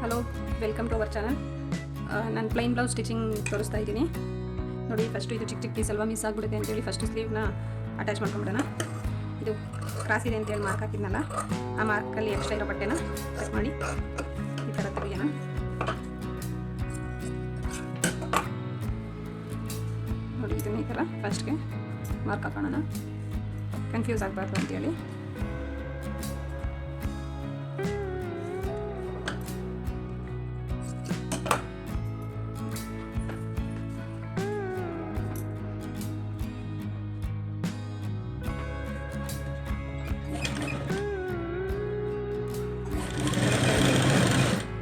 Hello, welcome to our channel. ನಾನು plain blouse stitching ತೋರಿಸ್ತಾ ಇದ್ದೀನಿ ನೋಡಿ. ಫಸ್ಟು ಇದು ಚಿಕ್ಕ ಪೀಸ್ ಅಲ್ವಾ, ಮಿಸ್ ಆಗಿಬಿಡುತ್ತೆ ಅಂತೇಳಿ ಫಸ್ಟು ಸ್ಲೀವ್ನ ಅಟ್ಯಾಚ್ ಮಾಡ್ಕೊಂಬಿಡೋಣ. ಇದು ಕ್ರಾಸ್ ಇದೆ ಅಂತೇಳಿ ಮಾರ್ಕ್ ಹಾಕಿದ್ನಲ್ಲ, ಆ ಮಾರ್ಕಲ್ಲಿ ಎಕ್ಸ್ಟ್ರಾ ಇರೋ ಬಟ್ಟೆನ ಕಟ್ ಮಾಡಿ ಈ ಥರ ತೆಗಿಯೋಣ. ನೋಡಿ, ಇದನ್ನ ಈ ಥರ ಫಸ್ಟ್ಗೆ ಮಾರ್ಕ್ ಹಾಕೋಣ, ಕನ್ಫ್ಯೂಸ್ ಆಗಬಾರ್ದು ಅಂತೇಳಿ.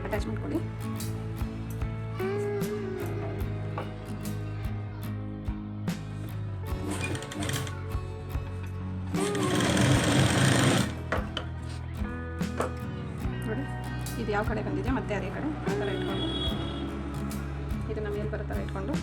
ಅಟ್ಯಾಚ್ ಮಾಡ್ಕೊಳ್ಳಿ. ನೋಡಿ, ಇದು ಯಾವ ಕಡೆ ಬಂದಿದೆ ಮತ್ತೆ ಅದೇ ಕಡೆ ಆ ಥರ ಇಟ್ಕೊಂಡು ಇದನ್ನು ಮೇಲೆ ಬರೋ ಥರ ಇಟ್ಕೊಂಡು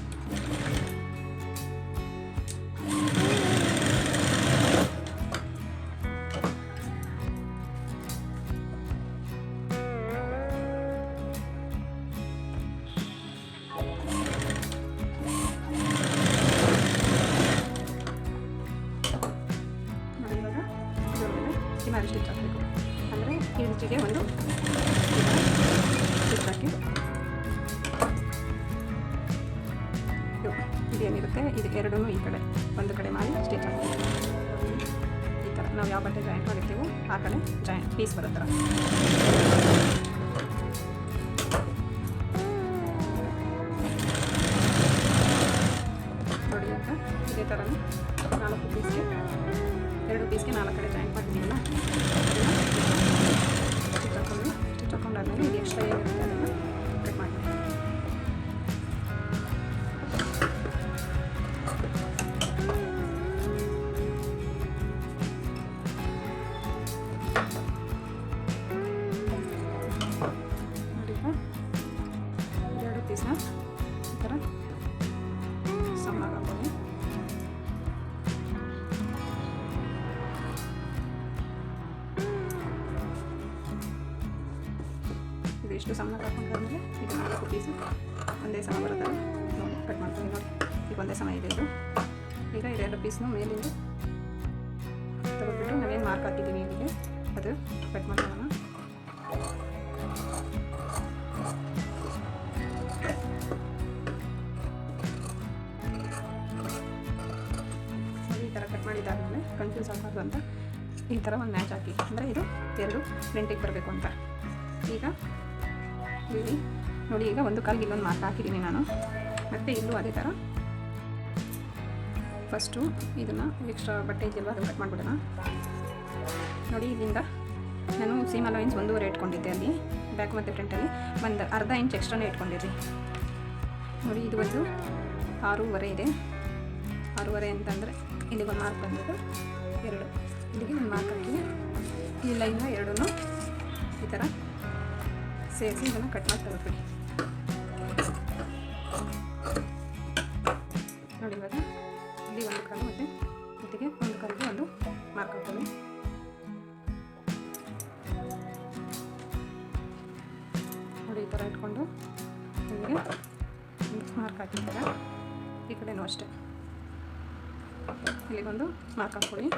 ಮಾಡಿ ಸ್ಟಿಚ್ ಹಾಕಬೇಕು. ಅಂದರೆ ಈ ರೀತಿಗೆ ಒಂದು ಸ್ಟಿಚ್ ಹಾಕಿ ಇದೇನಿರುತ್ತೆ ಇದು ಎರಡೂ ಈ ಕಡೆ ಒಂದು ಕಡೆ ಮಾಡಿ ಸ್ಟಿಚ್ ಹಾಕಬೇಕು. ಈ ಥರ ನಾವು ಯಾವ ಬಟ್ಟೆ ಜಾಯಿಂಟ್ ಮಾಡಿರ್ತೀವೋ ಆ ಕಡೆ ಜಾಯಿಂಟ್ ಪೀಸ್ ಬರೋ ಥರ. ನೋಡಿ ಅಂತ ಇದೇ ಥರನೇ 4 ಪೀಸ್ಗೆ 2 ಪೀಸ್ಗೆ 4 ಕಡೆ ಜಾಯಿಂಟ್ ಮಾಡಿದ್ದೀವಲ್ಲ, ಸ್ಟಿಚ್ ಹಾಕೊಂಡಾದ್ಮೇಲೆ ಇದು ಎಕ್ಸ್ಟ್ರಾ ಏನಿರುತ್ತೆ ಅದನ್ನು ಕಟ್ ಮಾಡಿ. ನೋಡಿ, 2 ಪೀಸ್ನ ಈ ಥರ ಸಣ್ಣಗೆ ಹಾಕೊಳ್ಳಿ. ಇದು ಇಷ್ಟು ಸಣ್ಣಗೆ ಹಾಕೊಂಡ್ರೆ ಇದು 4 ಪೀಸು ಒಂದೇ ಸಮ ಬರುತ್ತಲ್ಲ, ನೋಡಿ ಕಟ್ ಮಾಡ್ತೀನಿ. ನೋಡಿ, ಈಗ ಒಂದೇ ಸಮ ಇದೆ ಇದು. ಈಗ ಇದು 2 ಪೀಸ್ನು ಮೇಲಿಂದ ತೆಗೆದುಬಿಟ್ಟು ನಾವೇನು ಮಾರ್ಕ್ ಹಾಕಿದ್ದೀವಿ ಇಲ್ಲಿಗೆ ಅದು ಕಟ್ ಮಾಡೋಣ. ಈ ಥರ ಕಟ್ ಮಾಡಿದ್ದಾದ್ಮೇಲೆ ಕನ್ಫ್ಯೂಸ್ ಆಗಬಾರ್ದು ಅಂತ ಈ ಥರ ಒಂದು ಮ್ಯಾಚ್ ಹಾಕಿ, ಅಂದರೆ ಇದು 2 ಫ್ರಂಟಿಗೆ ಬರಬೇಕು ಅಂತ. ಈಗ ಇಲ್ಲಿ ನೋಡಿ, ಈಗ ಒಂದು ಕಾಲಿಗೆ ಇಲ್ಲೊಂದು ಮಾರ್ಕ್ ಹಾಕಿದ್ದೀನಿ ನಾನು. ಮತ್ತು ಇಲ್ಲೂ ಅದೇ ಥರ ಫಸ್ಟು ಇದನ್ನು ಎಕ್ಸ್ಟ್ರಾ ಬಟ್ಟೆ ಇದೆಯಲ್ವ ಅದನ್ನು ಕಟ್ ಮಾಡಿಬಿಡೋಣ. ನೋಡಿ, ಇಲ್ಲಿಂದ ನಾನು ಸೀಮ್ ಅಲೈನ್ಸ್ 1.5 ಇಟ್ಕೊಂಡಿದ್ದೆ ಅಲ್ಲಿ ಬ್ಯಾಕ್ ಮತ್ತು ಫ್ರಂಟಲ್ಲಿ, ಒಂದು ಅರ್ಧ ಇಂಚ್ ಎಕ್ಸ್ಟ್ರಾನೇ ಇಟ್ಕೊಂಡಿದ್ರಿ. ನೋಡಿ, ಇದು ಒಂದು 6.5 ಇದೆ. 6.5 ಅಂತಂದರೆ ಇಲ್ಲಿಗೆ ಒಂದು ಮಾರ್ಕ್ ಬಂದಿದ್ದು 2, ಇಲ್ಲಿಗೆ ಒಂದು ಮಾರ್ಕ್ ಹಾಕಿ ಈ ಲೈನ್ನ 2 ಈ ಥರ ಸೇರಿಸಿ ಇದನ್ನು ಕಟ್ ಮಾಡಿ ತೆಗೆದುಬಿಡಿ. ನೋಡಿ, ಇವಾಗ ಇಲ್ಲಿ ಒಂದು ಕಾಲು ಮತ್ತು ಜೊತೆಗೆ ಒಂದು ಕಾಲಿಗೆ ಒಂದು ಮಾರ್ಕ್ ಹಾಕ್ಕೊಳ್ಳಿ. ನೋಡಿ, ಈ ಥರ ಇಟ್ಕೊಂಡು ನಿಮಗೆ ಮಾರ್ಕ್ ಹಾಕಿರ್ತಾರೆ. ಈ ಕಡೆನೂ ಅಷ್ಟೇ ಇಲ್ಲಿಗೊಂದು ಮಾರ್ಕ್ ಹಾಕ್ಕೊಳ್ಳಿ.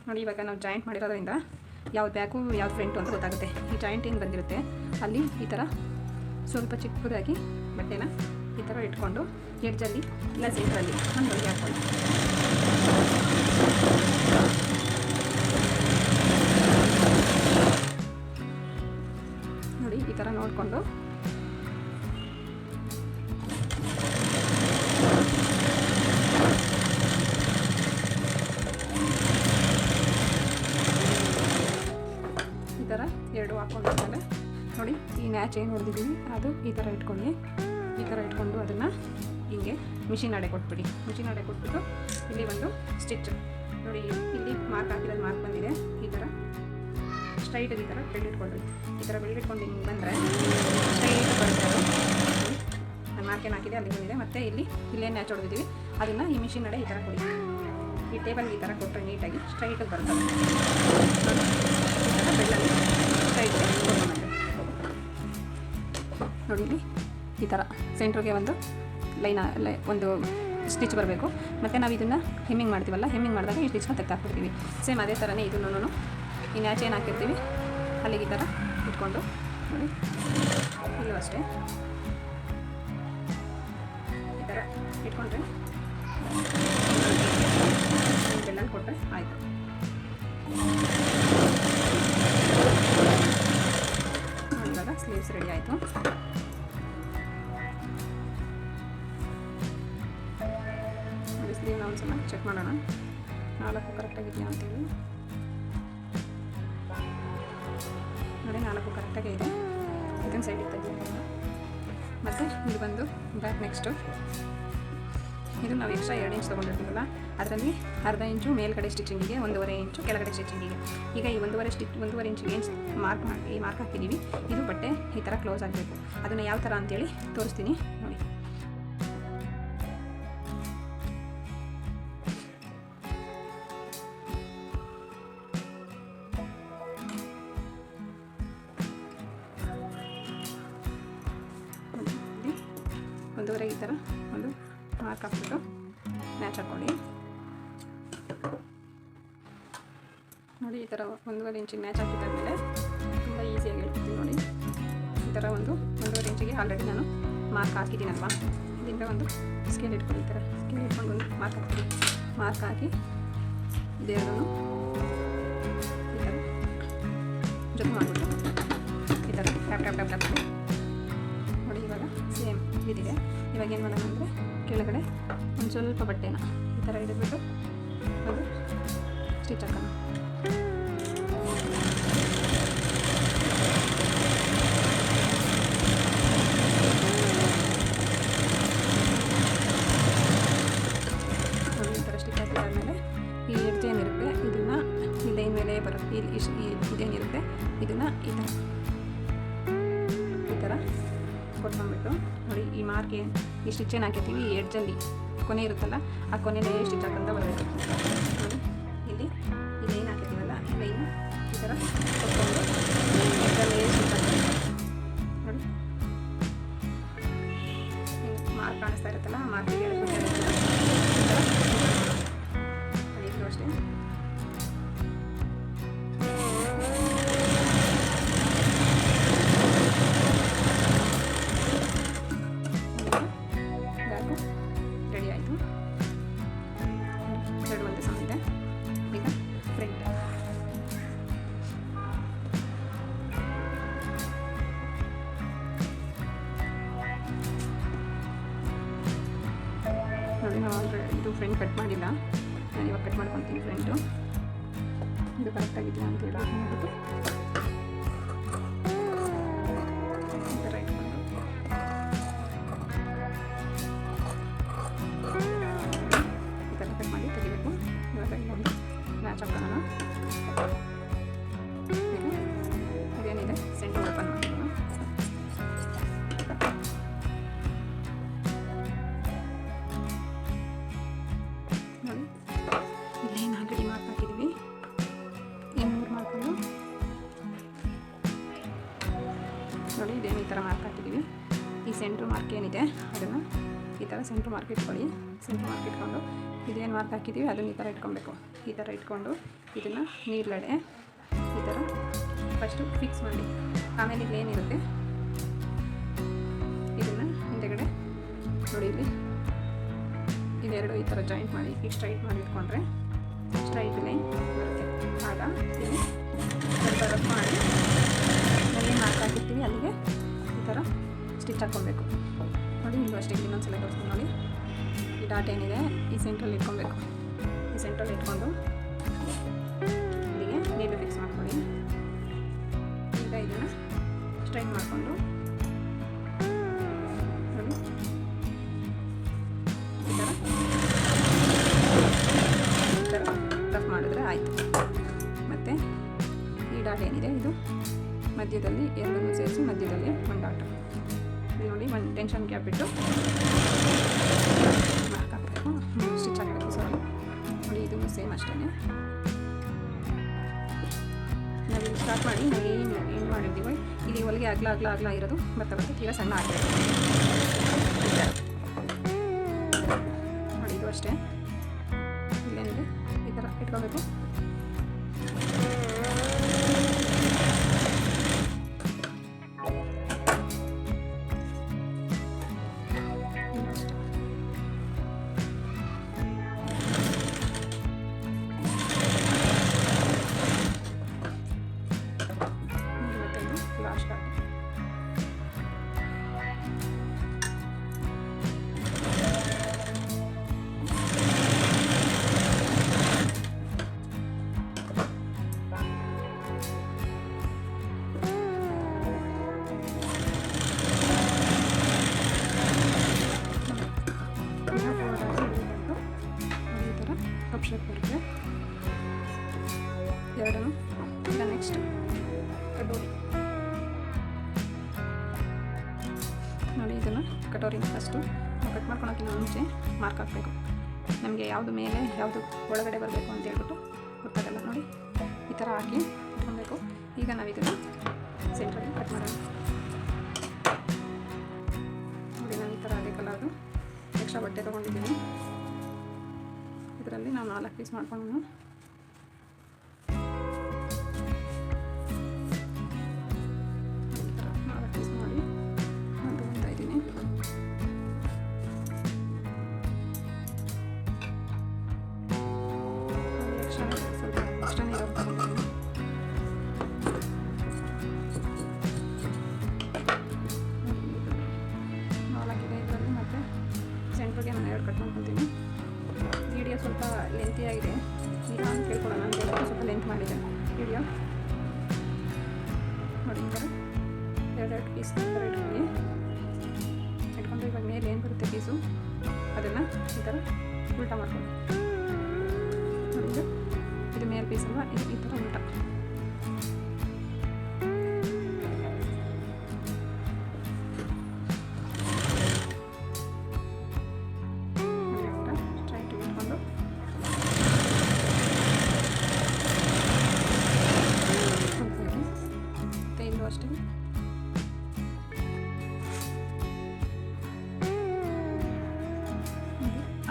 ನೋಡಿ, ಇವಾಗ ನಾವು ಜಾಯಿಂಟ್ ಮಾಡಿರೋದ್ರಿಂದ ಯಾವ್ದು ಬ್ಯಾಕು ಯಾವ್ದು ಫ್ರಂಟು ಅಂತ ಗೊತ್ತಾಗುತ್ತೆ. ಈ ಜಾಯಿಂಟ್ ಏನು ಬಂದಿರುತ್ತೆ ಅಲ್ಲಿ ಈ ಥರ ಸ್ವಲ್ಪ ಚಿಕ್ಕದಾಗಿ ಬಟ್ಟೆನ ಈ ಥರ ಇಟ್ಕೊಂಡು ಎಡ್ಜಲ್ಲಿ ಇಲ್ಲ ಸೆಂಟ್ರಲ್ಲಿ ಒಂದು ಹೊಲಿಗೆ ಹಾಕ್ಕೊಳ್ಳಿ. ನೋಡಿ, ಈ ಥರ ನೋಡಿಕೊಂಡು ಈ ಥರ 2 ಹಾಕ್ಕೊಂಡ್ಮೇಲೆ ನೋಡಿ, ಈ ನ್ಯಾಚ್ ಏನು ಹೊಡೆದಿದ್ದೀವಿ ಅದು ಈ ಥರ ಇಟ್ಕೊಳ್ಳಿ. ಈ ಥರ ಇಟ್ಕೊಂಡು ಅದನ್ನು ಹೀಗೆ ಮಿಷಿನ್ ಅಡೆ ಕೊಟ್ಬಿಡಿ. ಮಿಷಿನ್ ಅಡೆ ಕೊಟ್ಬಿಟ್ಟು ಇಲ್ಲಿ ಒಂದು ಸ್ಟಿಚ್ ನೋಡಿ, ಇಲ್ಲಿ ಮಾರ್ಕ್ ಹಾಕಿರೋದು ಮಾರ್ಕ್ ಬಂದಿದೆ. ಈ ಥರ ಸ್ಟ್ರೈಟಾಗಿ ಈ ಥರ ಬೆಲ್ಟ್ ಇಟ್ಕೊಂಡು ಈ ಥರ ಬೆಲ್ಟ್ ಇಟ್ಕೊಂಡು ಹಿಂಗೆ ಬಂದರೆ ಸ್ಟ್ರೈಟ್ ಬರುತ್ತೆ. ನಾನು ಮಾರ್ಕೇನು ಹಾಕಿದೆ ಅಲ್ಲಿ ಬಂದಿದೆ. ಮತ್ತು ಇಲ್ಲೇನು ನ್ಯಾಚ್ ಹೊಡೆದಿದ್ದೀವಿ ಅದನ್ನು ಈ ಮಿಷಿನ್ ಅಡೆ ಈ ಥರ ಕೊಡಿ. ಈ ಟೇಬಲ್ಗೆ ಈ ಥರ ಕೊಟ್ಟರೆ ನೀಟಾಗಿ ಸ್ಟ್ರೈಟಾಗಿ ಬರ್ತದೆ. ಈ ಥರ ಬೆಳ್ಳಲ್ಲಿ ಸ್ಟ್ರೈಟ್ಗೆ ಕೊಡ್ಕೊಂಡ್ಬಂದೆ. ನೋಡಿ ಇಲ್ಲಿ ಈ ಥರ ಸೆಂಟ್ರಿಗೆ ಒಂದು ಒಂದು ಸ್ಟಿಚ್ ಬರಬೇಕು. ಮತ್ತು ನಾವು ಇದನ್ನು ಹೆಮ್ಮಿಂಗ್ ಮಾಡ್ತೀವಲ್ಲ, ಹೆಮ್ಮಿಂಗ್ ಮಾಡಿದಾಗ ಈ ಸ್ಟಿಚ್ನ ತೆಗೆದಾಕ್ಬಿಡ್ತೀವಿ. ಸೇಮ್ ಅದೇ ಥರನೇ ಇದನ್ನು ಈ ನ್ಯಾಚ್ ಏನು ಹಾಕಿರ್ತೀವಿ ಅಲ್ಲಿಗೆ ಈ ಥರ ಇಟ್ಕೊಂಡು ನೋಡಿ ಇಲ್ಲೂ ಅಷ್ಟೇ ಈ ಥರ ಇಟ್ಕೊಂಡ್ರೆ ಬೆಲ್ಲ ಕೊಟ್ಟರೆ ಆಯಿತು. ಇವಾಗ ಸ್ಲೀವ್ಸ್ ರೆಡಿ ಆಯಿತು. ನೋಡಿ ಸ್ಲೀವ್ ನಾವು ಒಂದ್ಸಲ ಚೆಕ್ ಮಾಡೋಣ, 4 ಕರೆಕ್ಟಾಗಿದೆಯಾ ಅಂತೇಳಿ. ನೋಡಿ 4 ಕರೆಕ್ಟಾಗೇ ಇದೆ. ಇದನ್ನು ಸೈಡಿಗೆ ತೆಗೆದು ಮತ್ತು ಇದು ಬಂದು ಬ್ಯಾಕ್. ನೆಕ್ಸ್ಟು ಇದು ನಾವು ಎಕ್ಸ್ಟ್ರಾ 2 ಇಂಚ್ ತೊಗೊಂಡಿರ್ತೀವಲ್ಲ, ಅದರಲ್ಲಿ ಅರ್ಧ ಇಂಚು ಮೇಲ್ಗಡೆ ಸ್ಟಿಚಿಂಗಿಗೆ, 1.5 ಇಂಚು ಕೆಳಗಡೆ ಸ್ಟಿಚಿಂಗಿಗೆ. ಈಗ ಈ 1.5 ಇಂಚಿಗೆ ಏನು ಮಾರ್ಕ್ ಹಾಕಿದ್ದೀವಿ, ಇದು ಬಟ್ಟೆ ಈ ಥರ ಕ್ಲೋಸ್ ಆಗಬೇಕು. ಅದನ್ನು ಯಾವ ಥರ ಅಂತೇಳಿ ತೋರಿಸ್ತೀನಿ ನೋಡಿ. ಒಂದೂವರೆ ಈ ಥರ ಒಂದು ಮಾರ್ಕ್ ಹಾಕ್ಬಿಟ್ಟು ಮ್ಯಾಚ್ ಹಾಕ್ಕೊಳ್ಳಿ. ನೋಡಿ ಈ ಥರ 1.5 ಇಂಚಿಗೆ ಮ್ಯಾಚ್ ಹಾಕಿದ್ದಾದಮೇಲೆ ತುಂಬ ಈಸಿಯಾಗಿ ಹೇಳ್ಕೊಡ್ತೀನಿ ನೋಡಿ. ಈ ಥರ 1.5 ಇಂಚಿಗೆ ಆಲ್ರೆಡಿ ನಾನು ಮಾರ್ಕ್ ಹಾಕಿದ್ದೀನಲ್ವಾ, ಇದರಿಂದ ಒಂದು ಸ್ಕೇಲ್ ಇಟ್ಕೊಂಡು ಈ ಥರ ಸ್ಕೇಲ್ ಇಟ್ಕೊಂಡು ಒಂದು ಮಾರ್ಕ್ ಹಾಕ್ತೀನಿ. ಮಾರ್ಕ್ ಹಾಕಿ ಇದೆರಡೂ ಈ ಥರ ಜೊತೆ ಮಾಡಿಬಿಟ್ಟು ಈ ಥರ ಟ್ಯಾಪ್ ಟ್ಯಾಪ್ ಟ್ಯಾಪ್ ಟ್ಯಾಪ್ ನೋಡಿ. ಇವಾಗ ಸೇಮ್ ಇದಿದೆ. ಇವಾಗ ಏನು ಮಾಡೋಣ ಅಂದರೆ ಕೆಳಗಡೆ ಒಂದು ಸ್ವಲ್ಪ ಬಟ್ಟೆನ ಈ ಥರ ಹಿಡಿದ್ಬಿಟ್ಟು ಅದು ಸ್ಟಿಚ್ ಹಾಕೋಣ. ಈ ಥರ ಸ್ಟಿಚ್ ಹಾಕಿದಾದ್ಮೇಲೆ ಈ ಎಡ್ಜ್ ಏನಿರುತ್ತೆ ಇದನ್ನು ಈ ಲೈನ್ ಮೇಲೆ ಬರುತ್ತೆ, ಇದೇನಿರುತ್ತೆ ಇದನ್ನು ಈ ಥರ ಕೊಟ್ಕೊಂಡ್ಬಿಟ್ಟು ನೋಡಿ ಈ ಮಾರ್ಕ್ ಈ ಸ್ಟಿಚ್ ಏನು ಹಾಕಿರ್ತೀವಿ ಈ ಎಡ್ಜಲ್ಲಿ ಕೊನೆ ಇರುತ್ತಲ್ಲ, ಆ ಕೊನೆಯೇ ಸ್ಟಿಚ್ ಹಾಕಂತ ಬರಬೇಕು. ನೋಡಿ ಇಲ್ಲಿ ಈ ಲೈನ್ ಹಾಕಿರ್ತೀವಲ್ಲ, ಈ ಲೈನ್ ಈ ಥರ ಕೊಟ್ಕೊಂಡು ಎಡ್ಜಲ್ಲೇ ಸ್ಟಿಚ್ ಹಾಕಬೇಕು. ನೋಡಿ ಮಾರ್ಕ್ ಕಾಣಿಸ್ತಾ ಇರುತ್ತಲ್ಲ, ಆ ಮಾರ್ಕಿಗೆ ಎಳ್ಬಿಟ್ಟು ಇಲ್ಲೂ ಅಷ್ಟೇ ರೆಡಿ ಆಯಿತು. ಎರಡು ಒಂದೇ ಸಮ ಇದೆ. ಈಗ ಫ್ರಂಟ್ ನೋಡಿ. ನಾವು ಆಲ್ರೆಡಿ ಇದು ಫ್ರಂಟ್ ಕಟ್ ಮಾಡಿಲ್ಲ, ನಾನು ಇವಾಗ ಕಟ್ ಮಾಡ್ಕೊತೀನಿ ಫ್ರಂಟು. ಇದು ಕರೆಕ್ಟಾಗಿದೆಯಾ ಅಂತ ಹೇಳಿ ನೋಡ್ಬಿಟ್ಟು ಈ ಥರ ಇಟ್ಕೊಂಡು ಈ ಥರ ಕಟ್ ಮಾಡಿ ತೆಗಿಬೇಕು. ಇವಾಗ ಇನ್ನೊಂದು ಮ್ಯಾಚ್ ಹಾಕೋಣ. ಇದೇನಿದೆ ಸೆಂಟರ್ ಓಪನ್ ಮಾಡೋಣ. ನೋಡಿ ಇಲ್ಲೇನು ಆಲ್ರೆಡಿ ಮಾರ್ಕ್ ಹಾಕಿದ್ದೀವಿ, ಈ 3 ಮಾರ್ಕನ್ನು ನೋಡಿ. ಇದೇನು ಈ ಥರ ಮಾರ್ಕ್ ಹಾಕಿದ್ದೀವಿ. ಈ ಸೆಂಟ್ರ್ ಮಾರ್ಕ್ ಏನಿದೆ ಅದನ್ನು ಈ ಥರ ಸೆಂಟ್ರ್ ಮಾರ್ಕ್ ಇಟ್ಕೊಳ್ಳಿ. ಸೆಂಟ್ರ್ ಮಾರ್ಕ್ ಇಟ್ಕೊಂಡು ಇದೇನು ಮಾರ್ಕ್ ಹಾಕಿದ್ದೀವಿ ಅದನ್ನು ಈ ಥರ ಇಟ್ಕೊಬೇಕು. ಈ ಥರ ಇಟ್ಕೊಂಡು ಇದನ್ನು ನೀರ್ಲಡೆ ಈ ಥರ ಫಸ್ಟು ಫಿಕ್ಸ್ ಮಾಡಿ, ಆಮೇಲೆ ಇಲ್ಲೇನಿರುತ್ತೆ ಇದನ್ನು ಹಿಂದೆಗಡೆ ನೋಡಿ ಇಲ್ಲಿ ಇದೆರಡು ಈ ಥರ ಜಾಯಿಂಟ್ ಮಾಡಿ ಈಗ ಸ್ಟ್ರೈಟ್ ಮಾಡಿ ಇಟ್ಕೊಂಡ್ರೆ ಸ್ಟ್ರೈಟ್ ಲೈನ್ ಬರುತ್ತೆ. ಆಗ ಇಲ್ಲಿ ಸ್ವಲ್ಪ ರಫ್ ಮಾಡಿ ಅಲ್ಲಿ ಮಾರ್ಕ್ ಹಾಕಿರ್ತೀವಿ ಅಲ್ಲಿಗೆ ಈ ಥರ ಸ್ಟಿಚ್ ಹಾಕ್ಕೊಬೇಕು. ನೋಡಿ ಇಲ್ಲೂ ಅಷ್ಟೇ ಇನ್ನೊಂದ್ಸಲ ತೋರಿಸ್ತೀನಿ ನೋಡಿ. ಈ ಡಾಟ್ ಏನಿದೆ ಈ ಸೆಂಟ್ರಲ್ಲಿ ಇಟ್ಕೊಬೇಕು. ಈ ಸೆಂಟ್ರಲ್ಲಿ ಇಟ್ಕೊಂಡು ಇಲ್ಲಿಗೆ ನೀರು ಫಿಕ್ಸ್ ಮಾಡ್ಕೊಳ್ಳಿ. ಈಗ ಇದನ್ನು ಸ್ಟ್ರೈಟ್ ಮಾಡಿಕೊಂಡು ನೋಡಿ ಈ ಥರ ರಫ್ ಮಾಡಿದ್ರೆ ಆಯಿತು. ಮತ್ತು ಈ ಡಾಟ್ ಏನಿದೆ ಇದು ಮಧ್ಯದಲ್ಲಿ ಎರಡನ್ನೂ ಸೇರಿಸಿ ಮಧ್ಯದಲ್ಲಿ ಒಂದು ಡಾಟ್ ನೋಡಿ, ಒಂದು ಟೆನ್ಷನ್ ಗ್ಯಾಪ್ ಬಿಟ್ಟು ಮಾರ್ಕ್ ಹಾಕಬೇಕು, ಸ್ಟಿಚ್ ಹಾಕಬೇಕು. ಸಾರಿ ನೋಡಿ, ಇದು ಸೇಮ್ ಅಷ್ಟೇ. ನಾವು ನೋಡಿ ಸ್ಟಾರ್ಟ್ ಮಾಡಿ ನಾವು ಏನು ಮಾಡಿರ್ತೀವಿ ಇಲ್ಲಿ ಹೊಲಿಗೆ ಅಗಲ ಇರೋದು ಬರ್ತಾ ತೀರಾ ಸಣ್ಣ ಆಗಬೇಕು ನೋಡಿ. ಇದು ಅಷ್ಟೇ ಇಲ್ಲೇನಿದೆ ಈ ಥರ ಇಟ್ಕೋಬೇಕು. ಲಾಸ್ಟ್ ಆಗಿ ಕಪ್ ಶೇಪ್ ಬರುತ್ತೆ ಎರಡನ್ನು. ಈಗ ನೆಕ್ಸ್ಟ್ ಕಟೋರಿ ನೋಡಿ. ಇದನ್ನು ಕಟೋರಿನ ಫಸ್ಟು ಕಟ್ ಮಾಡ್ಕೊಳೋಕ್ಕಿಂತ ಮುಂಚೆ ಮಾರ್ಕ್ ಹಾಕಬೇಕು. ನಮಗೆ ಯಾವುದು ಮೇಲೆ ಯಾವುದು ಒಳಗಡೆ ಬರಬೇಕು ಅಂತ ಹೇಳ್ಬಿಟ್ಟು ಗೊತ್ತಾಗಲ್ಲ ನೋಡಿ. ಈ ಥರ ಹಾಕಿ ಇಟ್ಕೊಬೇಕು. ಈಗ ನಾವು ಇದನ್ನು ಸೆಂಟ್ರಲ್ಲಿ ಕಟ್ ಮಾಡೋಣ ನೋಡಿ. ನಾನು ಈ ಥರ ಅದೇ ಕಲರ್ದು ಎಕ್ಸ್ಟ್ರಾ ಬಟ್ಟೆ ತೊಗೊಂಡಿದ್ದೀನಿ. ಇದರಲ್ಲಿ ನಾವು 4 ಪೀಸ್ ಮಾಡ್ಕೊಂಡು ಸೆಂಟ್ರಿಗೆ ನಾನು 2 ಕಟ್ ಮಾಡ್ಕೊತೀನಿ. ವಿಡಿಯೋ ಸ್ವಲ್ಪ ಲೆಂತಿಯಾಗಿದೆ, ಈಗ ನಾನು ಕೇಳ್ಕೊಡೋಣ ಅಂತ ಹೇಳ್ಬಿಟ್ಟು ಸ್ವಲ್ಪ ಲೆಂತ್ ಮಾಡಿದೆ ವಿಡಿಯೋ ನೋಡಿ. ಈ ಥರ 2 ಪೀಸ್ ಇಟ್ಕೊಂಡು ಇವಾಗ ಮೇಲೆ ಏನು ಬರುತ್ತೆ ಪೀಸು ಅದನ್ನು ಈ ಥರ ಉಲ್ಟಾ ಮಾಡ್ಕೊಂಡು ನೋಡಿ. ಇದು ಮೇಲೆ ಪೀಸ್ ಅಲ್ವಾ, ಇದು ಈ ಥರ ಉಲ್ಟಾ ಅಷ್ಟೇ.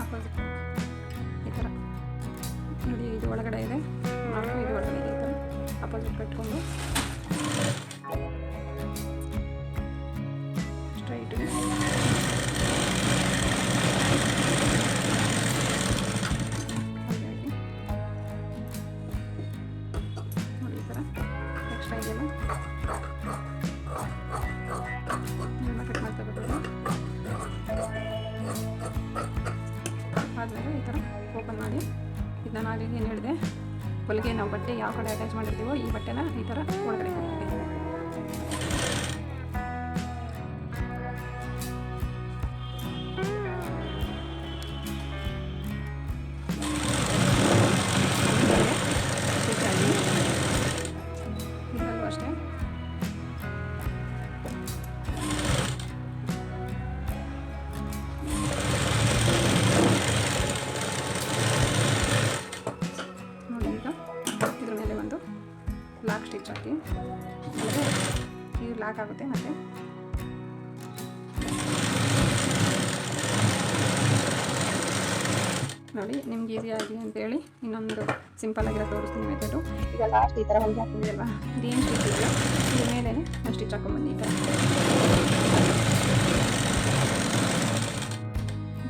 ಆಪೋಸಿಟ್ ಈ ಥರ ನೋಡಿ. ಇದು ಒಳಗಡೆ ಇದೆ, ಇದು ಒಳಗಡೆ ಇದೆ. ಈ ಥರ ಆಪೋಸಿಟ್ ಕಟ್ಕೊಂಡು ಸ್ಟ್ರೈಟ್ ನೋಡಿ. ಈ ಥರ ಎಕ್ಸ್ಟ್ರಾ ಇದೆಯಲ್ಲ ಕಟ್ ಮಾಡ್ತಾ ಬರೋದು. ಆದಮೇಲೆ ಈ ಥರ ಓಪನ್ ಮಾಡಿ ಇದನ್ನ ನಾನು ಏನು ಹೇಳಿದೆ, ಹೊಲಿಗೆ ನಾವು ಬಟ್ಟೆ ಯಾವ ಕಡೆ ಅಟ್ಯಾಚ್ ಮಾಡಿರ್ತೀವೋ ಈ ಬಟ್ಟೆನ ಈ ಥರ ಒಳಗಡೆ ಹಾಕ್ತೀವಿ. ಇದರಲ್ಲೂ ಅಷ್ಟೇ ಲಾಕ್ ಸ್ಟಿಚ್ ಹಾಕಿ, ಅಂದರೆ ಇದು ಲಾಕ್ ಆಗುತ್ತೆ. ಮತ್ತು ನೋಡಿ ನಿಮ್ಗೆ ಈಸಿ ಆಗಿ ಅಂತೇಳಿ ಇನ್ನೊಂದು ಸಿಂಪಲ್ ಆಗಿರೋ ತೋರಿಸ್ತೀನಿ ಮೆಥಡು. ಈಗ ಲಾಸ್ಟ್ ಈ ಥರ ಹೊಲಿಗೆ ಹಾಕಿದೆಯಲ್ವಾ, ಇದೇನು ಸ್ಟಿಚ್ ಇದೆಯೋ ಇದ್ರ ಮೇಲೆ ನಾನು ಸ್ಟಿಚ್ ಹಾಕೊಂಡ್ಬಂದು ಈ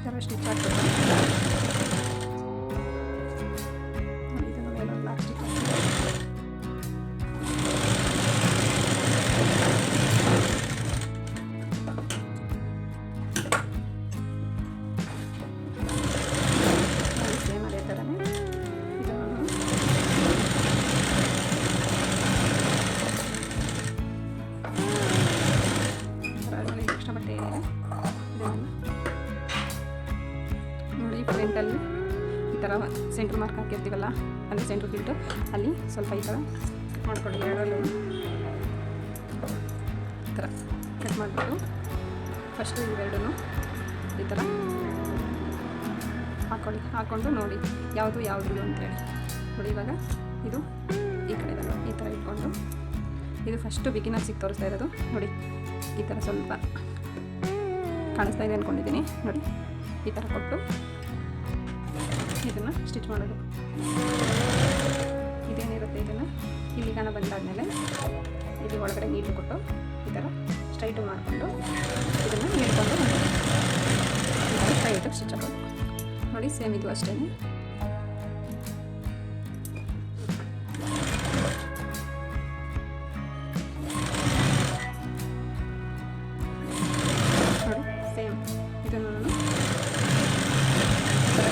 ಥರ ಸ್ಟಿಚ್ ಹಾಕ್ಬೇಕು. ಇದನ್ನು ಮೇಲೆ ಲಾಕ್ ಸ್ಟಿಚ್ ಹಾಕಿ ನೋಡಿ. ಫ್ರಂಟಲ್ಲಿ ಈ ಥರ ಸೆಂಟ್ರ್ ಮಾರ್ಕ್ ಹಾಕಿರ್ತೀವಲ್ಲ, ಅಂದರೆ ಸೆಂಟ್ರ್ ಫಿಲ್ಟು ಅಲ್ಲಿ ಸ್ವಲ್ಪ ಈ ಥರ ಮಾಡ್ಕೊಳ್ಳಿ. ಎರಡಲ್ಲೂ ಈ ಥರ ಕಟ್ ಮಾಡಿಬಿಟ್ಟು ಫಸ್ಟು ಇವೆರಡೂ ಈ ಥರ ಹಾಕ್ಕೊಂಡು ನೋಡಿ ಯಾವುದು ಅಂತೇಳಿ ನೋಡಿ. ಇವಾಗ ಇದು ಈ ಕಡೆ ಈ ಥರ ಇಟ್ಕೊಂಡು ಇದು ಫಸ್ಟು ಬಿಗಿನರ್ಸಿಗೆ ತೋರಿಸ್ತಾ ಇರೋದು. ನೋಡಿ ಈ ಥರ ಸ್ವಲ್ಪ ಕಾಣಿಸ್ತಾ ಇದೆ ಅಂದ್ಕೊಂಡಿದ್ದೀನಿ. ನೋಡಿ ಈ ಥರ ಕೊಟ್ಟು ಇದನ್ನು ಸ್ಟಿಚ್ ಮಾಡೋದು. ಇದೇನಿರುತ್ತೆ ಇದನ್ನು ಇಲ್ಲಿ ಕಾಣ ಬಂದಾದಮೇಲೆ ಇಲ್ಲಿ ಒಳಗಡೆ ನೀಟು ಕೊಟ್ಟು ಈ ಥರ ಸ್ಟ್ರೈಟು ಮಾಡಿಕೊಂಡು ಇದನ್ನು ನೀಡ್ಕೊಂಡು ಈ ಥರ ಸ್ಟ್ರೈಟು ಸ್ಟಿಚ್ ಹಾಕೋದು. ನೋಡಿ ಸೇಮ್ ಇದು ಅಷ್ಟೇ. ನೋಡಿ ಸೇಮ್ ಇದನ್ನು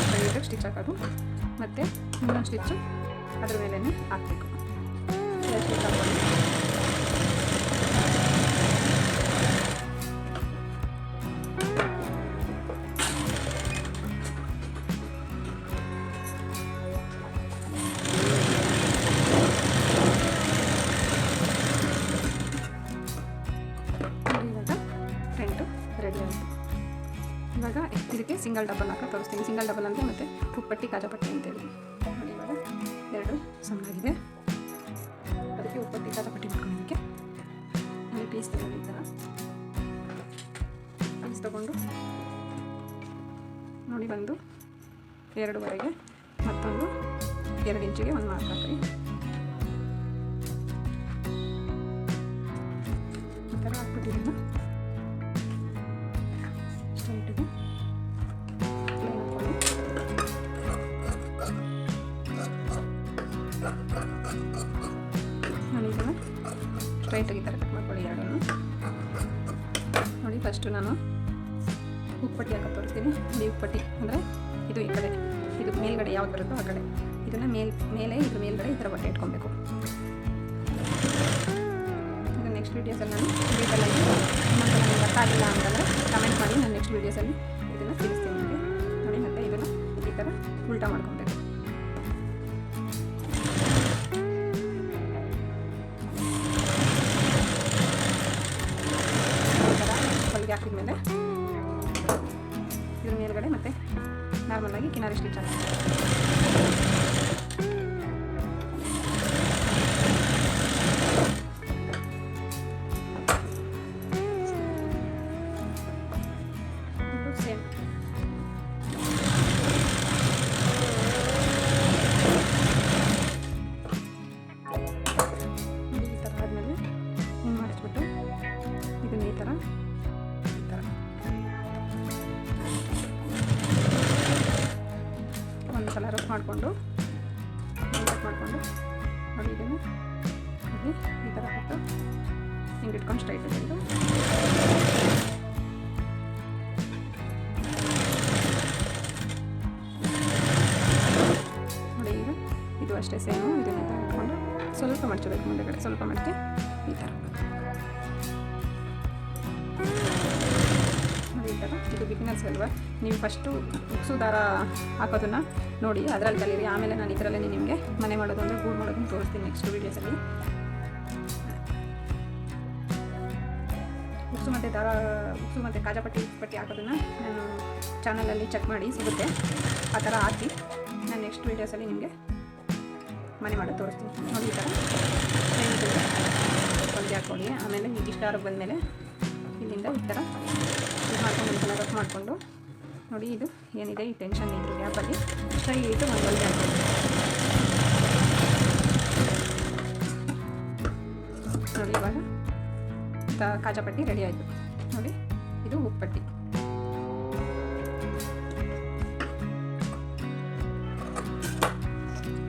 ಸ್ಟ್ರೈಟಾಗಿ ಸ್ಟಿಚ್ ಹಾಕೋದು. ಮತ್ತು ಇನ್ನೊಂದು ಸ್ಟಿಚ್ಚು ಅದ್ರ ಮೇಲೆ ಹಾಕಬೇಕು. ಸ್ಟಿಚ್ ಹಾಕೊಂಡು ರೆಡಿ ಆಯಿತು. ಇವಾಗ ಇದಕ್ಕೆ ಸಿಂಗಲ್ ಡಬಲ್ ಹಾಕಿ ತೋರಿಸ್ತೀನಿ. ಸಿಂಗಲ್ ಡಬಲ್ ಅಂದರೆ ಮತ್ತು ಉಪ್ಪಟ್ಟಿ ಕಾಜಾಪಟ್ಟಿ ಅಂತೇಳಿ. ನೋಡಿ ಇವಾಗ ಎರಡು ಸಣ್ಣಾಗಿದೆ, ಅದಕ್ಕೆ ಉಪ್ಪಟ್ಟಿ ಕಾಜಾಪಟ್ಟಿ ಮಾಡ್ಕೊಳ್ಳೋದಕ್ಕೆ ಅಲ್ಲಿ ಪೀಸ್ ತಗೊಂಡು ಈ ಥರ ಪೀಸ್ ತೊಗೊಂಡು ನೋಡಿ ಒಂದು 2.5 ಮತ್ತೊಂದು 2 ಇಂಚಿಗೆ ಒಂದು ಮಾರ್ಕ್ ಹಾಕ್ರಿ. ಈ ಥರ ಹಾಕ್ಬಿಟ್ಟಿದ್ದೀನಿ. ಸ್ಟ್ರೈಟಿಗೆ ನಾನು ಇದನ್ನು ಸ್ಟ್ರೈಟಾಗಿ ಈ ಥರ ಕಟ್ ಮಾಡ್ಕೊಳ್ಳಿ ಎರಡನ್ನು. ನೋಡಿ ಫಸ್ಟು ನಾನು ಉಪ್ಪಟ್ಟಿ ಹಾಕಿ ತೋರಿಸ್ತೀನಿ. ನೋಡಿ ಉಪ್ಪಟ್ಟಿ ಅಂದರೆ ಇದು ಈ ಕಡೆ, ಇದು ಮೇಲ್ಗಡೆ ಯಾವ್ದು ಬರುತ್ತೋ ಆ ಕಡೆ ಇದನ್ನು ಮೇಲೆ ಇದ್ರ ಮೇಲ್ಗಡೆ ಈ ಥರ ಬಟ್ಟೆ ಇಟ್ಕೊಬೇಕು. ಇದು ನೆಕ್ಸ್ಟ್ ವೀಡಿಯೋಸಲ್ಲಿ ನಾನು ಡೀಟೇಲಾಗಿ ನನಗೆ ಅರ್ಥ ಆಗಿಲ್ಲ ಅಂತಂದರೆ ಕಮೆಂಟ್ ಮಾಡಿ, ನಾನು ನೆಕ್ಸ್ಟ್ ವೀಡಿಯೋಸಲ್ಲಿ ಇದನ್ನು ತಿಳಿಸ್ತೀನಿ ನಿಮಗೆ. ನೋಡಿ ಮತ್ತು ಇದನ್ನು ಈ ಥರ ಉಲ್ಟಾ ಮಾಡ್ಕೊಬೇಕು. ಈ ಥರ ಹೊಲಿಗೆ ಹಾಕಿದ್ಮೇಲೆ ಇದ್ರ ಮೇಲ್ಗಡೆ ಮತ್ತು ನಾರ್ಮಲಾಗಿ ಕಿನಾರಿ ಸ್ಟಿಚ್ ಹಾಕಿ ಸೇಮ್ ಈ ಥರ ಆದಮೇಲೆ ಹಿಂಗೆ ಮಾಡಿಸ್ಬಿಟ್ಟು ಇದನ್ನ ಈ ಥರ ಒಂದು ಸಲ ರಫ್ ಮಾಡಿಕೊಂಡು ಕಟ್ ಮಾಡಿಕೊಂಡು ನೋಡಿ ಇದನ್ನು ಇಲ್ಲಿ ಈ ಥರ ಕೊಟ್ಟು ಹಿಂಗೆ ಇಟ್ಕೊಂಡು ಸ್ಟ್ರೈಟ್ ಇಟ್ಟು ನೋಡಿ ಈಗ ಇದು ಅಷ್ಟೇ ಸೇಮು. ಇದನ್ನು ಈ ಥರ ಇಟ್ಕೊಂಡು ಸ್ವಲ್ಪ ಮಡ್ಚಬೇಕು, ಮುಂದೆಗಡೆ ಸ್ವಲ್ಪ ಮಡ್ಚಿ ಈ ಥರ ಈ ಥರ. ಇದು ಬಿಗಿನರ್ಸ್ ಅಲ್ವಾ, ನೀವು ಫಸ್ಟು ಉಕ್ಸು ದಾರ ಹಾಕೋದನ್ನು ನೋಡಿ ಅದರಲ್ಲಿ ಕಲೀರಿ. ಆಮೇಲೆ ನಾನು ಇದರಲ್ಲೇ ನಿಮಗೆ ಮನೆ ಮಾಡೋದು ಅಂದರೆ ಗೂಡು ಮಾಡೋದನ್ನು ತೋರಿಸ್ತೀನಿ ನೆಕ್ಸ್ಟ್ ವೀಡಿಯೋಸಲ್ಲಿ. ಉಕ್ಸು ಮತ್ತು ದಾರ ಉಕ್ಸು ಮತ್ತು ಕಾಜಾಪಟ್ಟಿ ಪಟ್ಟಿ ಹಾಕೋದನ್ನು ನಾನು ಚಾನಲಲ್ಲಿ ಚೆಕ್ ಮಾಡಿ ಸಿಗುತ್ತೆ. ಆ ಥರ ಹಾಕಿ ನಾನು ನೆಕ್ಸ್ಟ್ ವೀಡಿಯೋಸಲ್ಲಿ ನಿಮಗೆ ಮನೆ ಮಾಡೋದು ತೋರಿಸ್ತೀನಿ. ನೋಡಿ ಈ ಥರ ಹೊಲಿಗೆ ಹಾಕ್ಕೊಳ್ಳಿ. ಆಮೇಲೆ ಇಷ್ಟು ದಾರಕ್ಕೆ ಬಂದಮೇಲೆ ಇಲ್ಲಿಂದ ಈ ಥರ ಇದು ಮಾಡ್ಕೊಂಡು ಒಂದ್ಸಲ ರಫ್ ಮಾಡಿಕೊಂಡು ನೋಡಿ ಇದು ಏನಿದೆ ಈ ಟೆನ್ಷನ್ ಇದ್ರ ಗ್ಯಾಪಲ್ಲಿ ಸ್ಟ್ರೈಟು ಒಂದು ಹೊಲಿಗೆ ಹಾಕ್ಕೊಳ್ಳಿ. ನೋಡಿ ಇವಾಗ ಕಾಜಾಪಟ್ಟಿ ರೆಡಿ ಆಯಿತು. ನೋಡಿ ಇದು ಉಪ್ಪಟ್ಟಿ.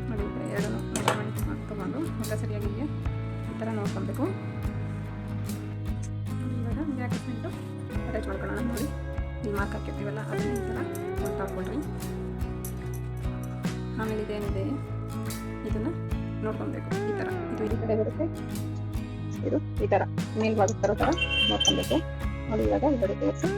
ನೋಡಿ ಎರಡೂ ಮೆಜರ್ಮೆಂಟ್ ತೊಗೊಂಡು ಎಲ್ಲ ಸರಿಯಾಗಿ ಈ ಥರ ನೋಡ್ಕೊಬೇಕು. ಇವಾಗ ಜಾಕೆಟ್ಮೆಂಟು ಅಟ್ಯಾಚ್ ಮಾಡ್ಕೊಳ್ಳೋಣ. ನೋಡಿ ಇಲ್ಲಿ ಮಾರ್ಕ್ ಹಾಕಿರ್ತೀವಲ್ಲ ಅದನ್ನ ಈ ಥರ ಹೊಟ್ಟು ಹಾಕ್ಕೊಳ್ರಿ. ಆಮೇಲೆ ಇದೇನಿದೆ ಇದನ್ನು ನೋಡ್ಕೊಬೇಕು. ಈ ಥರ ಇದು ಈ ಕಡೆ ಬರುತ್ತೆ, ಇದು ಈ ಥರ ಮೇಲ್ಭಾಗದ ಥರ ನೋಡ್ಕೊಬೇಕು. ನೋಡಿ ಇವಾಗ ಎರಡು ತೋರಿಸಿ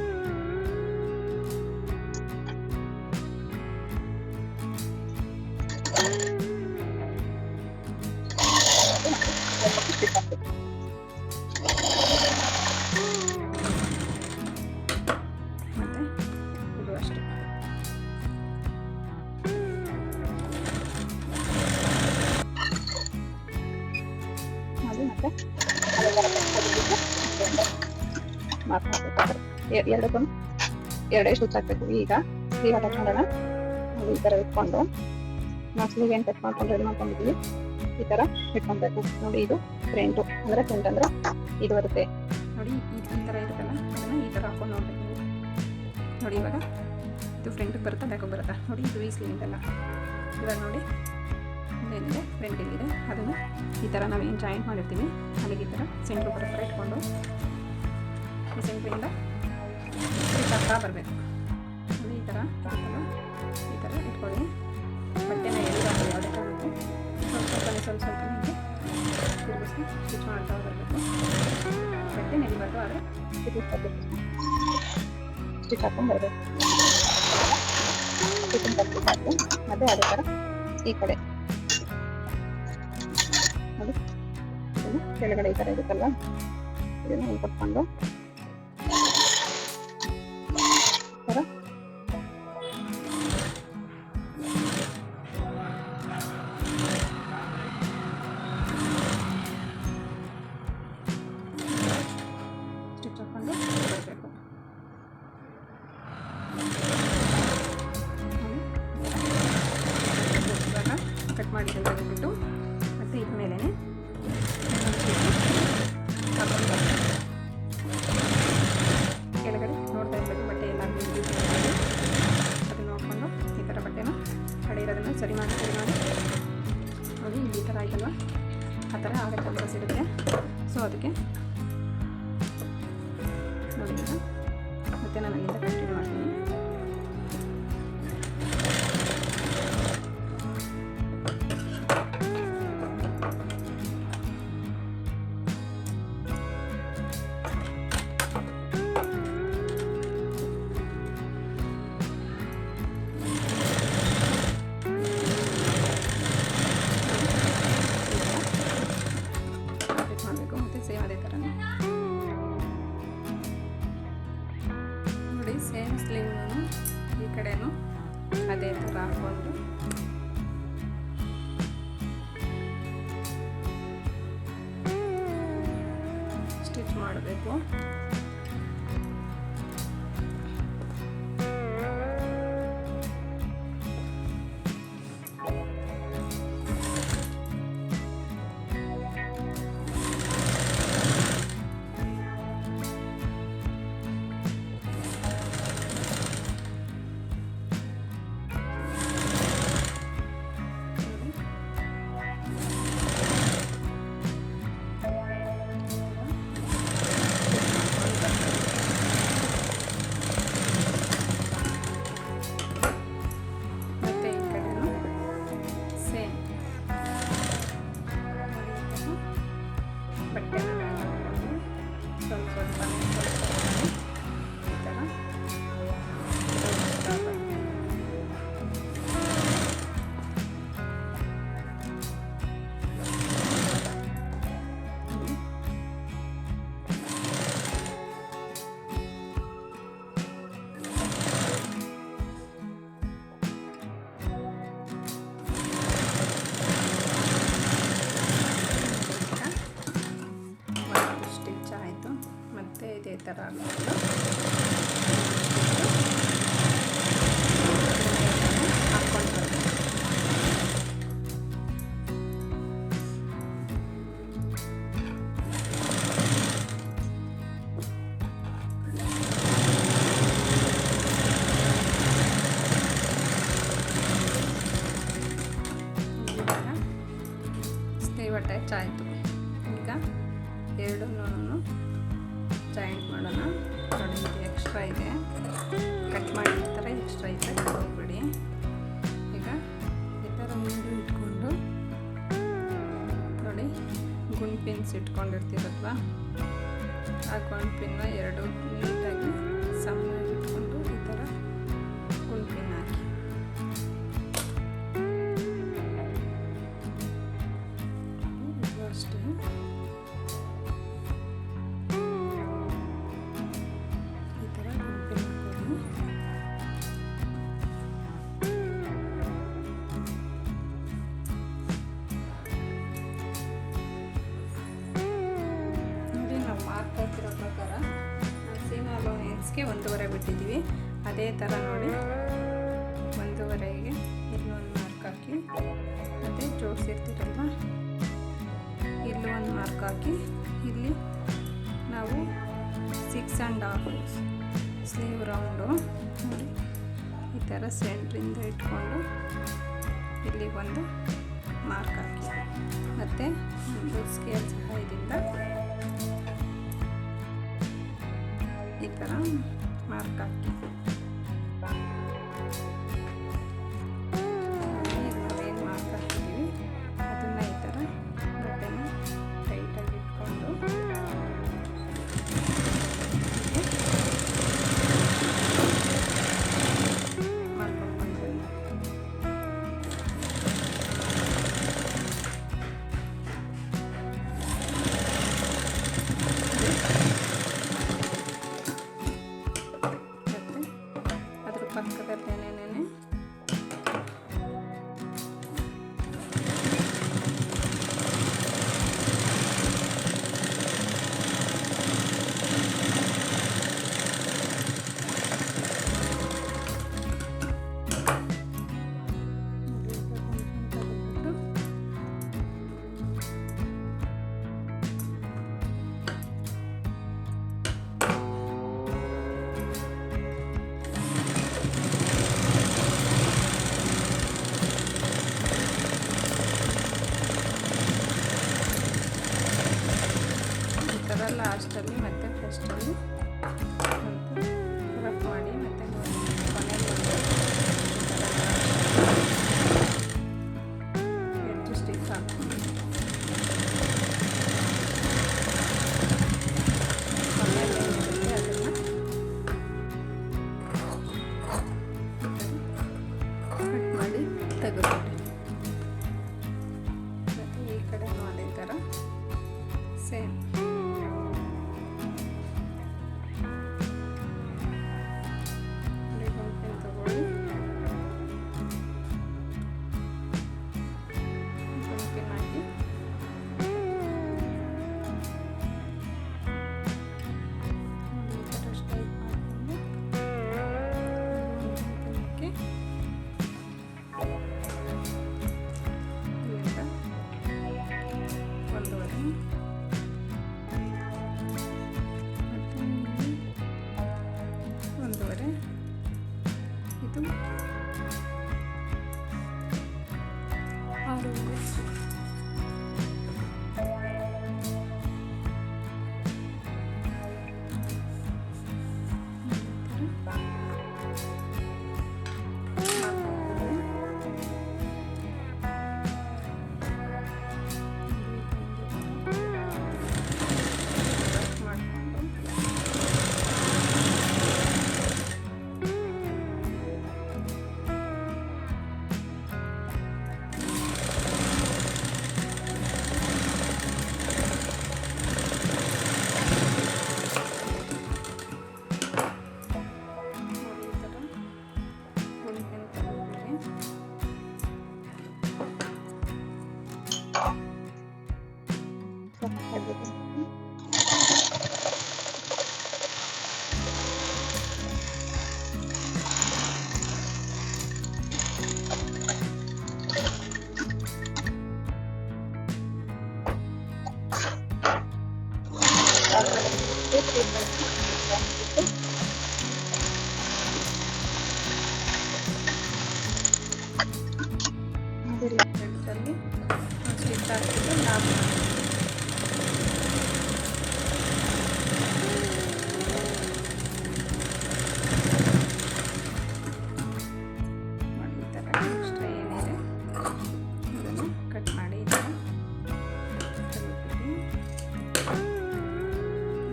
ಮತ್ತೆ ಇದು ಅಷ್ಟೇ. ಮಾರ್ಕ್ ಮಾಡಬೇಕು. ಎರಡಕ್ಕೂ ಎರಡೇ ಸ್ಟಿಚ್ ಹಾಕಬೇಕು. ಈಗ ಸ್ಲೀವ್ ಅಟ್ಯಾಚ್ ಮಾಡೋಣ. ಈ ಥರ ಇಟ್ಕೊಂಡು ನಾವು ಸ್ಲೀವ್ ಏನು ಕಟ್ ಮಾಡ್ಕೊಂಡು ರೆಡಿ ಮಾಡ್ಕೊಂಡಿದ್ದೀವಿ ಈ ಥರ ಇಟ್ಕೊಬೇಕು. ನೋಡಿ ಇದು ಫ್ರಂಟು ಅಂದರೆ ಫ್ರಂಟ್ ಅಂದರೆ ಇದು ಬರುತ್ತೆ ನೋಡಿ. ಈ ಥರ ಇರುತ್ತಲ್ಲ ಅದನ್ನು ಈ ಥರ ಹಾಕೊಂಡು ನೋಡಬೇಕು ನೀವು. ನೋಡಿ ಇವಾಗ ಇದು ಫ್ರಂಟಿಗೆ ಬರುತ್ತಾ ಬ್ಯಾಕಿಗೆ ಬರುತ್ತಾ ನೋಡಿ. ಇದು ಈ ಸ್ಲೀವ್ ಇದೆಲ್ಲ ಇವಾಗ ನೋಡಿ ಇದೇನಿದೆ ಫ್ರಂಟಿಗಿದೆ ಅದನ್ನು ಈ ಥರ ನಾವೇನು ಜಾಯಿಂಟ್ ಮಾಡಿರ್ತೀವಿ ಅಲ್ಲಿಗೆ ಈ ಥರ ಸೆಂಟ್ರ್ ಬರೋ ಇಟ್ಕೊಂಡು ಈ ಸೆಂಟ್ರಿಂದ ಹತ್ರ ಬರಬೇಕು. ನೋಡಿ ಈ ಥರ ಈ ಥರ ಇಟ್ಕೊಳ್ಳಿ. ಬಟ್ಟೆನ ಎಲ್ಲಿಗಾಗಲಿ ಯಾವುದೇ ಕಾರಣಕ್ಕೂ ಸ್ವಲ್ಪ ಹೀಗೆ ತಿರುಗಿಸಿ ಸ್ಟಿಚ್ ಮಾಡ್ತಾ ಬರಬೇಕು. ಬಟ್ಟೆ ನೆಲಿಬಾರ್ದು ಆದರೆ ಸ್ಟಿಚ್ ಹಾಕೊಂಡು ಬರಬೇಕು. ಸ್ಟಿಚಿಂಗ್ ಕಂಪ್ಲೀಟ್ ಆಗಿದೆ. ಮತ್ತು ಅದೇ ಥರ ಈ ಕಡೆ ನೋಡಿ ಇದನ್ನು ಕೆಳಗಡೆ ಈ ಥರ ಇರುತ್ತಲ್ವ ಇದನ್ನು ಇಲ್ಲಿ ಕೊಟ್ಕೊಂಡು ಥರ ಸ್ಟಿಚ್ ಹಾಕೊಂಡು ಬರಬೇಕು. ಇವಾಗ ಕಟ್ ಮಾಡಿ ತೆಗೆದುಬಿಟ್ಟು ಮತ್ತು ಇದ್ರ ಮೇಲೆ ಕೆಳಗಡೆ ನೋಡ್ತಾ ಇರಬೇಕು ಬಟ್ಟೆ ಎಲ್ಲ ಅದನ್ನು ನೋಡಿಕೊಂಡು ಈ ಥರ ಬಟ್ಟೆನ ಕಡೆ ಇರೋದನ್ನು ಸರಿ ಮಾಡಿ ನೋಡಿ ಇಲ್ಲಿ ಈ ಥರ ಆಯ್ತಲ್ವ ಆ ಥರ ಆಗೋ ಚಾನ್ಸಸ್ ಇರುತ್ತೆ. ಸೊ ಅದಕ್ಕೆ ನೋಡಿ ಮತ್ತು ನಾನು ಇಲ್ಲಿಂದ ಕಂಟಿನ್ಯೂ ಮಾಡ್ತೀನಿ. ಮಾಡಬೇಕು ಮತ್ತು ಸೇಮ್ ಅದೇ ಥರ ನೋಡಿ ಸೇಮ್ ಸ್ಲೀವ್ನು ಈ ಕಡೆನೂ ಅದೇ ಥರ ಹಾಕ್ಕೊಂಡು ಸ್ಟಿಚ್ ಮಾಡಬೇಕು. ಇದೇ ಥರ ಹಾಕ್ಕೊಂಡು ಬರಬೇಕು. ಸ್ಲೀವ್ ಅಟ್ಯಾಚ್ ಆಯಿತು. ಈಗ ಎರಡನ್ನೂ ಜಾಯಿಂಟ್ ಮಾಡೋಣ. ನೋಡಿ ಇದು ಎಕ್ಸ್ಟ್ರಾ ಇದೆ, ಕಟ್ ಮಾಡಿರ್ತಾರೆ ಎಕ್ಸ್ಟ್ರಾ ಇದೆ ಹೋಗ್ಬಿಡಿ. ಈಗ ಈ ಥರ ಮುಂದೆ ಇಟ್ಕೊಂಡು ನೋಡಿ ಗುಂಡ್ ಪಿನ್ಸ್ ಇಟ್ಕೊಂಡಿರ್ತೀರಲ್ವ ಆ ಗುಂಡ್ ಪಿನ್ನ ಎರಡು ನೀಟಾಗಿ ಸಣ್ಣಗೆ ಇಟ್ಕೊಂಡು ಈ ಥರ ಗುಂಡ್ ಪಿನ್ ಹಾಕಿ ಇದು ಅಷ್ಟೇ. ಮಾರ್ಕ್ ಹಾಕಿರೋ ಪ್ರಕಾರ ಸ್ಟಿಚ್ಗೆ 1.5 ಬಿಟ್ಟಿದ್ದೀವಿ. ಅದೇ ಥರ ನೋಡಿ 1.5ಗೆ ಇಲ್ಲೊಂದು ಮಾರ್ಕ್ ಹಾಕಿ, ಮತ್ತು ಜೋಡಿಸಿರ್ತೀರಲ್ವ ಇಲ್ಲೂ ಒಂದು ಮಾರ್ಕ್ ಹಾಕಿ, ಇಲ್ಲಿ ನಾವು 6.5 ಸ್ಲೀವ್ ರೌಂಡು ನೋಡಿ ಈ ಥರ ಸೆಂಟ್ರಿಂದ ಇಟ್ಕೊಂಡು ಇಲ್ಲಿ ಒಂದು ಮಾರ್ಕ್ ಹಾಕಿ, ಮತ್ತು ಒಂದು ಸ್ಕೇಲ್ ಸಹಾಯದಿಂದ ಈ ಥರ ಮಾರ್ಕ್ ಹಾಕಿ. ನಾವೇನು ಮಾರ್ಕ್ ಹಾಕಿದ್ದೀವಿ ಅದನ್ನು ಈ ಥರ ಬಟ್ಟೆನ ಟೈಟಾಗಿ ಇಟ್ಕೊಂಡು ಮಾಡ್ಕೊಂಡು ಬಂದ್ವಿ. ಪಕ್ಕದಲ್ಲೇನೇನೆ ಲಾಸ್ಟಲ್ಲಿ ಮತ್ತು ಫಸ್ಟಲ್ಲಿ ರಫ್ ಮಾಡಿ ಮತ್ತು ಕೊನೆಯಲ್ಲಿ ಎಡ್ಜ್ ಸ್ಟಿಚ್ ಹಾಕ್ಕೊಂಡು ಕೊನೆಯಲ್ಲಿ ಏನಿರುತ್ತೆ ಅದನ್ನು ಕಟ್ ಮಾಡಿ ತೆಗೆದುಬಿಡಿ. ಮತ್ತು ಈ ಕಡೆನೂ ಅದೇ ಥರ ಸೇಮ್ ಇದು 6 ಸ್ಟಿಚ್ ಹಾಕಿದ್ದು ಲಾಕ್ ಮಾಡಿ ಈ ಥರ ಎಕ್ಸ್ಟ್ರಾ ಏನಿದೆ ಅದನ್ನು ಕಟ್ ಮಾಡಿ ಈ ಥರ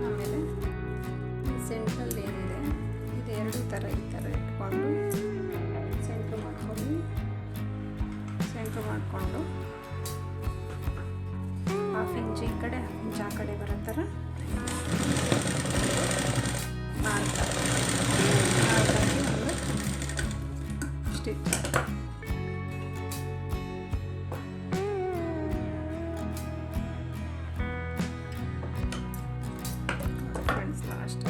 ಆಮೇಲೆ ಸೆಂಟ್ರಲ್ಲಿ ಏನಿದೆ ಇದು ಎರಡು ಥರ ಈ ಥರ ಇಟ್ಕೊಂಡು ಸೆಂಟ್ರ್ ಮಾಡಿಕೊಂಡು ಹಾಫ್ ಇಂಚ್ ಈ ಕಡೆ ಹಾಫ್ ಇಂಚ್ ಆ ಕಡೆ ಬರೋ ಥರ ನಾಲ್ಕಾಗಿ ಒಂದು ಸ್ಟಿಚ್ ಫ್ರೆಂಡ್ಸ್ ಲಾಸ್ಟ್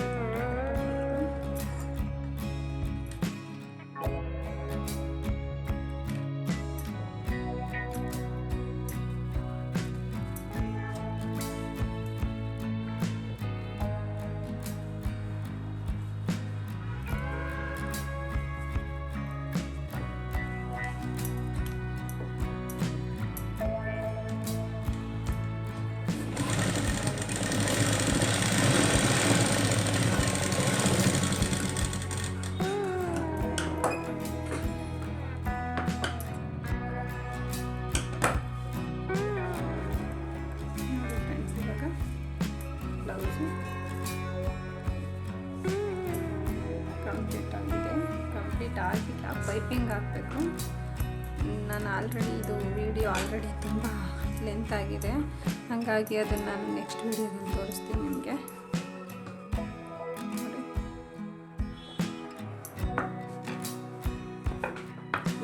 ಕಂಪ್ಲೀಟ್ ಆಗಿದೆ. ಕಂಪ್ಲೀಟ್ ಆಗಿಲ್ಲ, ಪೈಪಿಂಗ್ ಹಾಕಬೇಕು. ನಾನು ಆಲ್ರೆಡಿ ಇದು ವಿಡಿಯೋ ಆಲ್ರೆಡಿ ತುಂಬ ಲೆಂತ್ ಆಗಿದೆ, ಹಾಗಾಗಿ ಅದನ್ನು ನಾನು ನೆಕ್ಸ್ಟ್ ವಿಡಿಯೋದಲ್ಲಿ ತೋರಿಸ್ತೀನಿ ನಿಮಗೆ. ನೋಡಿ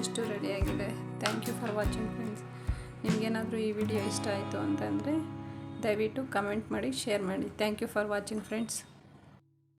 ಇಷ್ಟು ರೆಡಿಯಾಗಿದೆ. Thank you for watching friends. ನಿಮಗೇನಾದರೂ ಈ ವಿಡಿಯೋ ಇಷ್ಟ ಆಯಿತು ಅಂತಂದರೆ ದಯವಿಟ್ಟು ಕಮೆಂಟ್ ಮಾಡಿ, ಶೇರ್ ಮಾಡಿ. Thank you for watching friends.